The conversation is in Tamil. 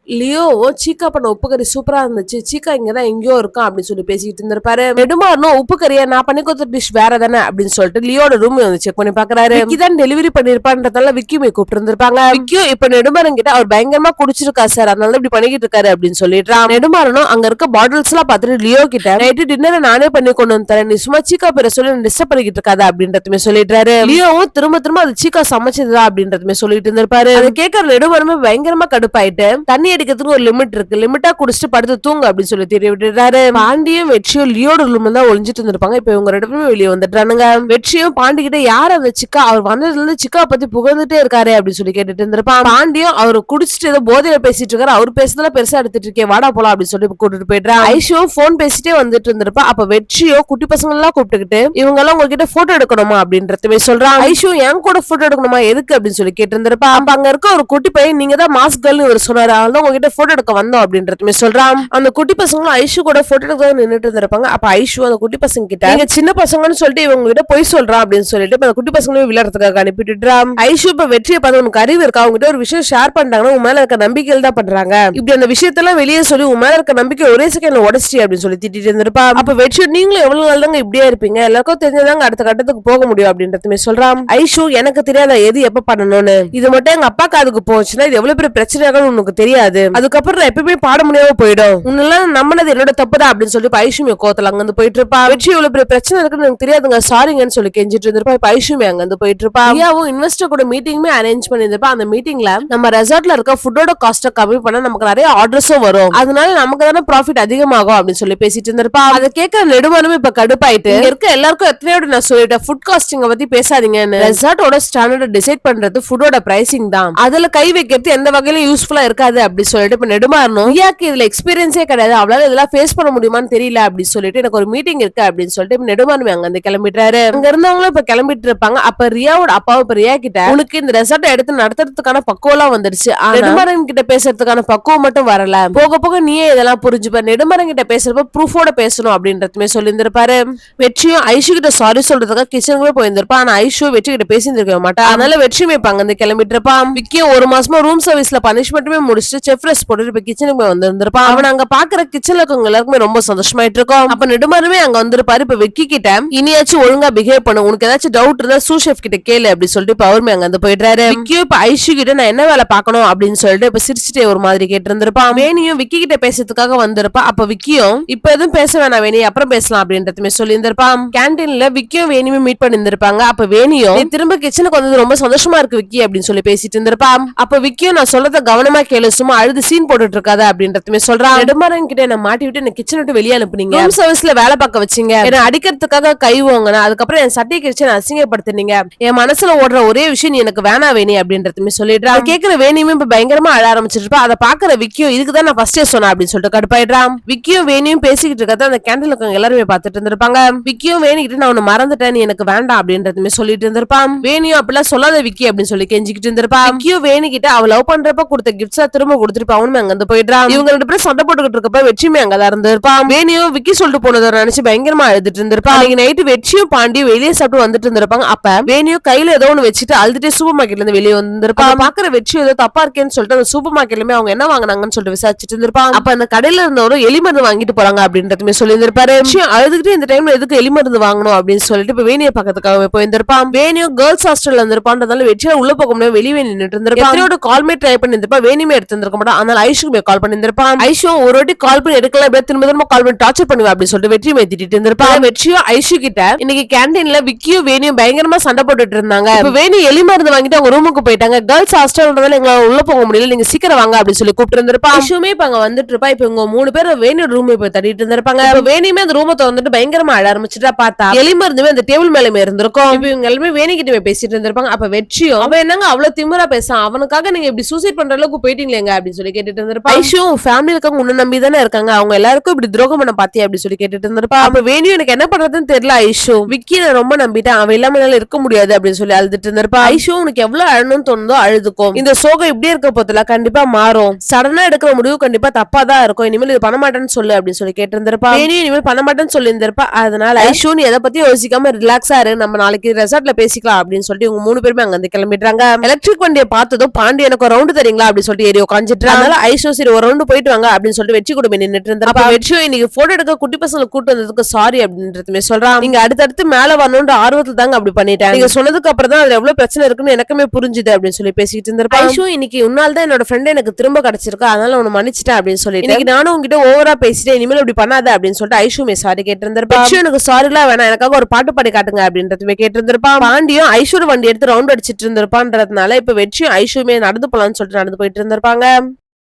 லியோவும் சீக்கா பண்ண உப்பு கறி சூப்பரா இருந்துச்சு, சீக்கா இங்கதான் எங்கேயோ இருக்கும் அப்படின்னு சொல்லி பேசிட்டு இருந்திருப்பாரு. நெடுமாறனும் உப்பு கறியா நான் பண்ணி கொடுத்த டிஷ் வேற தானே அப்படின்னு சொல்லிட்டு லியோட ரூம் வந்து செக் பண்ணி பாக்குறாரு. விக்கி தான் டெலிவரி பண்ணிருப்பான்றதால விக்கியுமே கூப்பிட்டு இருந்திருப்பாங்க. விக்கியும் இப்ப நெடுமாறன் கிட்ட அவர் பயங்கரமா குடிச்சிருக்கா சார், அதனால இப்படி பண்ணிக்கிட்டு இருக்காரு அப்படின்னு சொல்லிடுறான். நெடுமாறனும் அங்க இருக்க பாட்டில்ஸ் எல்லாம் பார்த்துட்டு லியோ கிட்ட நைட்டு டின்னரை நானே பண்ணி கொண்டு வந்து தரேன், நீ சும்மா சீக்கா பேரை சொல்லி டிஸ்டர்ப் பண்ணிக்கிட்டு இருக்காத அப்படின்றதுமே சொல்லிடுறாரு. லியோவும் திரும்ப திரும்ப அது சீக்கா சமைச்சதுதா அப்படின்றதுமே சொல்லிட்டு இருந்திருப்பாரு. அதை கேட்கற நெடுமாறனுமே பயங்கரமா கடுப்பாயிட்டு தண்ணி அடிக்கிறதுக்கு ஒரு லிமிட் இருக்கு, லிமிட்டா குடிச்சிட்டு படுத்து தூங்க அப்படின்னு சொல்லி தெரிய விட்டுறாரு. பாண்டியும் வெற்றியும் லியோட ரூம்ல தான் ஒளிஞ்சிட்டு இருந்திருப்பாங்க. இப்ப இவங்க ரெண்டு பேரும் வெளியே வந்துட்டானுங்க. வெற்றியும் பாண்டி கிட்ட யார் அந்த சிக்கா, அவர் வந்ததுல இருந்து சிக்கா பத்தி புகழ்ந்துட்டே இருக்காரு அப்படின்னு சொல்லி கேட்டுட்டு இருந்திருப்பான். பாண்டியும் அவர் குடிச்சிட்டு ஏதோ போதையில பேசிட்டு இருக்காரு, அவர் பேசுறதுல பெருசா எடுத்துட்டு இருக்கே, வாடா போலாம் அப்படின்னு சொல்லி கூட்டிட்டு போயிடுறான். ஐஷுவும் போன் பேசிட்டே வந்துட்டு இருந்திருப்பா. அப்ப வெற்றியோ குட்டி பசங்க எல்லாம் கூப்பிட்டுக்கிட்டு இவங்க எல்லாம் உங்ககிட்ட போட்டோ எடுக்கணுமா அப்படின்றதுமே சொல்றான். ஐஷு என் கூட போட்டோ எடுக்கணுமா எதுக்கு அப்படின்னு சொல்லி கேட்டு இருந்திருப்பா. அப்ப அங்க இருக்க ஒரு குட்டி பையன் நீங்க தான் மாஸ் கேர்ள்னு ஒரு சொன்னாரு, அதனால உங்ககிட்ட போட்டோ எடுக்க வந்தோம் அப்படின்றதுமே சொல்றான். அந்த குட்டி பசங்களும் ஐஷு கூட போட்டோ எடுக்க நின்னுட்டு இருந்திருப்பாங்க. அப்ப ஐஷு அந்த குட்டி பசங்க கிட்ட நீங்க சின்ன பசங்கன்னு சொல்லிட்டு இவங்க கிட்ட போய் சொல்றான் அப்படின்னு சொல்லிட்டு அந்த குட்டி பசங்களையும் விளையாடுறதுக்காக அனுப்பிட்டுறான். ஐஷு இப்ப வெற்றியை பார்த்து உனக்கு அறிவு இருக்கா, அவங்க ஒரு விஷயம் ஷேர் பண்றாங்கன்னா உன் மேல இருக்க நம்பிக்கையில் தான் பண்றாங்க, இப்படி அந்த விஷயத்தெல்லாம் வெளியே சொல்லி உன் மேல இருக்க நம்பிக்கை ஒரே செகண்ட்ல உடச்சிட்டி அப்படின்னு சொல்லி திட்டிட்டு இருந்திருப்பா. அப்ப வெற்றி நீங்களும் எவ்வளவு நாள் தாங்க இப்படியே இருப்பீங்க, எல்லாருக்கும் தெரிஞ்சதாங்க அடுத்த கட்டத்துக்கு போக முடியும் அப்படின்றதுமே சொல்றான். ஐஷு எனக்கு தெரியாத எது எப்ப பண்ணணும்னு, இது மட்டும் எங்க அப்பா காதுக்கு போச்சுன்னா இது எவ்வளவு பெரிய பிரச்சனையாகும் உனக்கு தெரியாது, அதுக்கப்புறம் நான் எப்பவுமே பாட முடியாம போயிடும், உன்னெல்லாம் நம்பினது என்னோட தப்புதான் அப்படின்னு சொல்லி ஐஷுமே கோத்தல அங்க வந்து போயிட்டு இருப்பா. வெற்றி இவ்வளவு பெரிய பிரச்சனை இருக்குன்னு எனக்கு தெரியாதுங்க சாரிங்கன்னு சொல்லி கெஞ்சிட்டு இருந்திருப்பா. இப்ப ஐஷுமே அங்க வந்து போயிட்டு இருப்பா. ரியாவும் இன்வெஸ்டர் கூட மீட்டிங்குமே அரேஞ்ச் பண்ணிருப்பா. அந்த மீட்டிங்ல நம்ம ரெசார்ட்ல இருக்க ஃபுட்டோட காஸ்ட கம்மி பண்ண நமக்கு நிறைய ஆர்டர்ஸும் வரும், அதனால நமக்கு தானே ப்ராஃபிட் அதிகமாகும் அப்படின்னு சொல்லி பேசிட்டு இருந்திருப்பா. அதை கேட்க நெடுமானுமே இப்ப கடுப்பாயிட்டு இங்க இருக்க எல்லாருக்கும் எத்தனையோட நான் சொல்லிட்டேன் ஃபுட் காஸ்டிங்க பத்தி பேசாதீங்கன்னு, ரெசார்ட்டோட ஸ்டாண்டர்ட் டிசைட் பண்றது ஃபுட்டோட பிரைசிங் தான், அதுல கை வைக்கிறது எந்த வகையிலும் யூஸ்ஃபுல்லா இருக்காது அப்படி சொல்லிட்டு இப்ப நெடுமாறனும் ரியாக்கு இதுல எக்ஸ்பீரியன்ஸே கிடையாது, அவளால இதெல்லாம் ஃபேஸ் பண்ண முடியுமான்னு தெரியல அப்படி சொல்லிட்டு எனக்கு ஒரு மீட்டிங் இருக்கு அப்படின்னு சொல்லிட்டு நெடுமானுமே அங்க வந்து கிளம்பிட்டாரு. அங்க இருந்தவங்களும் இப்ப கிளம்பிட்டு இருப்பாங்க. அப்ப ரியாவோட அப்பாவை இப்ப ரியா கிட்ட உனக்கு இந்த ரெசார்ட்டை எடுத்து நடத்துறதுக்கான பக்குவம் எல்லாம் வந்துருச்சு, நெடுமாறன் கிட்ட பேசுறதுக்கான பக்குவம் மட்டும் வரல, போக போக நீயே இதெல்லாம் புரிஞ்சுப்ப, நெடுமாறன் கிட்ட பேசுறப்ப ப்ரூஃபோட பேசணும் அப்படின்றதுமே சொல்லியிருந்திருப்பாரு. வெற்றியும் ஐஷு கிட்ட சாரி சொல்றதுக்காக கிச்சனுக்குமே போயிருந்திருப்பா. ஆனா ஐஷு வெற்றி கிட்ட பேசியிருந்திருக்க மாட்டா, அதனால வெற்றியுமே இப்ப அங்க வந்து கிளம்பிட்டு இருப்பான். விக்கியும் ஒரு மாசமா ரூம் சர்வீஸ்ல பனிஷ்மெண்ட்டுமே முடிச்சுட்டு செஃப் ரெஸ்ட் போட்டு இப்ப கிச்சனுக்கு வந்திருந்திருப்பான். அவன் அங்க பாக்குற கிச்சன்ல இருக்கவங்க எல்லாருக்குமே ரொம்ப சந்தோஷமாயிட்டு இருக்கும். அப்ப நெடுமாறனுமே அங்க வந்திருப்பாரு. இப்ப விக்கி கிட்ட இனியாச்சும் ஒழுங்கா பிஹேவ் பண்ணு, உனக்கு ஏதாச்சும் டவுட் இருந்தா சூ ஷெஃப் கிட்ட கேளு அப்படி சொல்லிட்டு இப்ப அவருமே அங்க வந்து போயிட்டாரு. விக்கியும் இப்ப ஐஷு கிட்ட நான் என்ன வேலை பாக்கணும் அப்படின்னு சொல்லிட்டு இப்ப சிரிச்சுட்டே ஒரு மாதிரி கேட்டு இருந்திருப்பான். வேணியும் விக்கி கிட்ட பேசுறதுக்காக வந்திருப்பா. அப்ப விக்கியும் இப்ப எதுவும் பேச வேணாம் வேணி அப்புறம் பேசலாம் அப்படின்றதுமே சொல்லி இருந்திருப்பான். கேன்டீன்ல விக்கியும் வேணியுமே மீட் பண்ணி இருந்திருப்பாங்க. அப்ப வேணியும் திரும்ப கிச்சனுக்கு வந்தது ரொம்ப சந்தோஷமா இருக்கு விக்கி அப்படின்னு சொல்லி பேசிட்டு இருந்திருப்பான். அப்ப விக்கியும் நான் சொல்றத கவனமா கேளு, சும்மா அழுது சீன் போட்டுட்டு இருக்காத அப்படின்றதுமே சொல்றான். நெடுமாறன் கிட்ட என்ன மாட்டி விட்டு என்ன கிச்சன் விட்டு வெளியே அனுப்புனீங்க, ரூம் சர்வீஸ்ல வேலை பார்க்க வச்சீங்க, என்ன அடிக்கிறதுக்காக கை வாங்கினா, அதுக்கப்புறம் என் சட்டை கிழிச்சு அசிங்கப்படுத்தினீங்க, என் மனசுல ஓடுற ஒரே விஷயம் நீ எனக்கு வேணா வேணி அப்படின்றதுமே சொல்லிடுறான். கேட்கிற வேணியுமே இப்ப பயங்கரமா அழ ஆரம்பிச்சிருப்பா. அதை பாக்குற விக்கியும் இதுக்குதான் நான் ஃபர்ஸ்டே சொன்னேன் அப்படின்னு சொல்லிட்டு கடுப்பாயிடுறான். விக்கியும் வேணியும் பேசிக்கிட்டு இருக்கத அந்த கேண்டீன்ல இருக்கவங்க எல்லாருமே பார்த்துட்டு இருந்திருப்பாங்க. விக்கியும் வேணிக்கிட்டு நான் உன்னை மறந்துட்டேன் நீ எனக்கு வேண்டாம் அப்படின்றதுமே சொல்லிட்டு இருந்திருப்பான். வேணியும் அப்படிலாம் சொல்லாத விக்கி அப்படின்னு சொல்லி கெஞ்சிக்கிட்டு இருந்திருப்பா. விக்கியும் வேணிக்கிட்ட அவ லவ் பண்றப்ப கொடுத்த கிஃப்ட்ஸா திரும்ப கொடுத்துருப்பா. அவனுமே அங்க வந்து போயிடுறான். இவங்க ரெண்டு பேரும் சண்டை போட்டுக்கிட்டு இருக்கப்ப வெற்றியுமே அங்கதான் இருந்திருப்பான். வேணியும் விக்கி சொல்லிட்டு போனதை நினைச்சு பயங்கரமா அழுதுட்டு இருந்திருப்பா. அன்னைக்கு நைட்டு வெற்றியும் பாண்டியும் வெளியே சாப்பிட்டு வந்துட்டு இருந்திருப்பாங்க. அப்ப வேணியும் கையில ஏதோ ஒண்ணு வச்சுட்டு அழுதுட்டே சூப்பர் மார்க்கெட்ல இருந்து வெளியே வந்திருப்பா. பாக்குற வெற்றி ஏதோ தப்பா இருக்கேன்னு சொல்லிட்டு அந்த சூப்பர் மார்க்கெட்லயுமே அவங்க என்ன வாங்கினாங்கன்னு சொல்லிட்டு விசாரிச்சுட்டு இருந்திருப்பாங்க. அப்ப அந்த கடையில இருந்தவரும் எலி மருந்து வாங்கிட்டு போறாங்க அப்படின்றதுமே சொல்லி இருந்திருப்பாரு. அழுதுகிட்டு இந்த டைம்ல எதுக்கு எலி மருந்து வாங்கணும் அப்படின்னு சொல்லிட்டு இப்ப வேணியை பக்கத்துக்காக போயிருந்திருப்பான். வேணியும் கேர்ள்ஸ் ஹாஸ்டல்ல இருந்திருப்பான்றதால வெற்றியா உள்ள போக முடியாது வெளியே நின்றுட்டு இருந்திருப்பான். கால்மே ட்ரை பண்ணி இருந்திருப்பா. வேணியுமே எடுத்து இருந்திருக்க மாட்டான். அதனால ஐஷுமே கால் பண்ணி இருந்திருப்பான். ஐஷும் ஒரு வாட்டி கால் பண்ணி எடுக்கலாம் எப்படியா திரும்ப திரும்ப கால் பண்ணி டார்ச்சர் பண்ணுவா அப்படின்னு சொல்லிட்டு வெற்றியுமே திட்டிட்டு இருந்திருப்பா. வெற்றியும் ஐஷு கிட்ட இன்னைக்கு கேண்டீன்ல விக்கியும் வேணியும் பயங்கரமா சண்டை போட்டுட்டு இருந்தாங்க. இப்ப வேணி எலி மருந்து வாங்கிட்டு அவங்க ரூமுக்கு போயிட்டாங்க. கேர்ள்ஸ் ஹாஸ்டல்ன்றதால எங்களால உள்ள போக முடியல, நீங்க சீக்கிரம் வாங்க அப்படின்னு சொல்லி கூப்பிட்டு இருந்திருப்பா. ஐஷுமே இப்ப அங்க வந்துட்டு இருப்பா. இப்ப இவங்க 3 பேர் வேணியோட ரூம் போய் தட்டிட்டு இருந்திருப்பாங்க. இப்ப வேணியுமே அந்த ரூமை திறந்துட்டு பயங்கரமா அழ ஆரம்பிச்சுட்டா. பார்த்தா எலி மருந்துமே அந்த டேபிள் மேலமே இருந்திருக்கும். இப்ப இவங்க எல்லாமே வேணிக்கிட்ட பேசிட்டு இருந்திருப்பாங்க. அப்ப வெற்றியும் அவன் என்னங்க அவ்வளவு திமிரா பேசான், அவனுக்காக நீங்க இப்படி சூசைட் பண்ற அளவுக்கு போயிட்டீங்களேங்க அப்படின்னு சொல்லி கேட்டுட்டு இருந்திருப்பா. ஐஷும் ஃபேமிலி இருக்கவங்க உன்ன நம்பி தானே இருக்காங்க, அவங்க எல்லாருக்கும் இப்படி துரோகம் பண்ண பாத்தியா அப்படின்னு சொல்லி கேட்டுட்டு இருந்திருப்பா. அப்ப வேணியும் எனக்கு என்ன பண்றதுன்னு தெரியல ஐஷு, விக்கி நான் ரொம்ப நம்பிட்டேன், அவன் இல்லாம என்னால இருக்க முடியாது அப்படின்னு சொல்லி அழுதுட்டு இருந்திருப்பா. ஐஷு உனக்கு எவ்வளவு அழணும்னு தோணுதோ அழுதுக்கும், இந்த சோகம் இப்படியே இருக்க போதுல கண்டிப்பா மாறும், சடனா எடுக்கிற முடிவு கண்டிப்பா தப்பா தான் இருக்கும், இனிமேல் இது பண்ண மாட்டேன்னு சொல்லு அப்படின்னு சொல்லி கேட்டு இருந்திருப்பா. வேணியும் இனிமேல் பண்ண மாட்டேன்னு சொல்லி இருந்திருப்பா. அதனால ஐஷு நீ எதை பத்தி யோசிக்காம ரிலாக்ஸா இரு, நம்ம நாளைக்கு ரெசார்ட்ல பேசிக்கலாம் அப்படின்னு சொல்லிட்டு இவங்க 3 பேருமே அங்க வந்து கிளம்பிடுறாங்க. எலக்ட்ரிக் வண்டியை பார்த்ததும் பாண்டி எனக்கு ரவுண்டு தரீங்களா அப்படின்னு சொல்லிட்டு ஏறி உட்காந்து தெரிஞ்சிட்டு அதனால ஐஷோ சரி ஒரு ரவுண்டு போயிட்டு வாங்க அப்படின்னு சொல்லிட்டு வெற்றி கூட நின்னுட்டு இருந்தா. வெற்றியோ இன்னைக்கு போட்டோ எடுக்க குட்டி பசங்களை கூட்டு வந்ததுக்கு சாரி அப்படின்றதுமே சொல்றான். நீங்க அடுத்தடுத்து மேல வரணும்ன்ற ஆர்வத்துல தாங்க அப்படி பண்ணிட்டேன். நீங்க சொன்னதுக்கு அப்புறம் தான் அதுல எவ்வளவு பிரச்சனை இருக்குன்னு எனக்குமே புரிஞ்சுது அப்படின்னு சொல்லி பேசிட்டு இருந்திருப்பா. ஐஷோ இன்னைக்கு உன்னால தான் என்னோட ஃப்ரெண்ட் எனக்கு திரும்ப கிடைச்சிருக்கா, அதனால உன்னை மன்னிச்சிட்டேன் அப்படின்னு சொல்லிட்டு இன்னைக்கு நானும் உங்ககிட்ட ஓவரா பேசிட்டேன், இனிமேல் இப்படி பண்ணாத அப்படின்னு சொல்லிட்டு ஐஷுமே சாரி கேட்டு இருந்திருப்பா. எனக்கு சாரி எல்லாம் வேணாம், எனக்காக ஒரு பாட்டு பாடி காட்டுங்க அப்படின்றதுமே கேட்டு இருந்திருப்பா. பாண்டியும் ஐஷோட வண்டி எடுத்து ரவுண்ட் அடிச்சிட்டு இருந்திருப்பான்றதுனால இப்ப வெற்றியும் ஐஷுமே நடந்து போலான்னு சொல்லிட்டு நடந்து போயிட்டு இருந்திருப்பாங்க.